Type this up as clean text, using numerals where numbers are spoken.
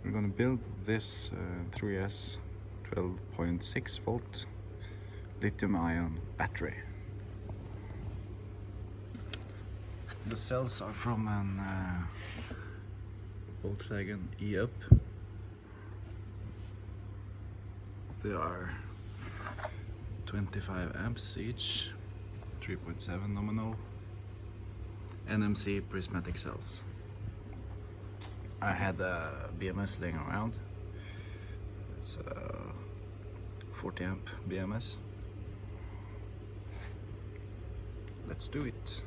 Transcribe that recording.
We're going to build this 3S 12.6 volt lithium ion battery. The cells are from an Volkswagen E-Up. They are 25 amps each, 3.7 nominal, LMC Prismatic cells. I had a BMS laying around. It's a 40 amp BMS. Let's do it.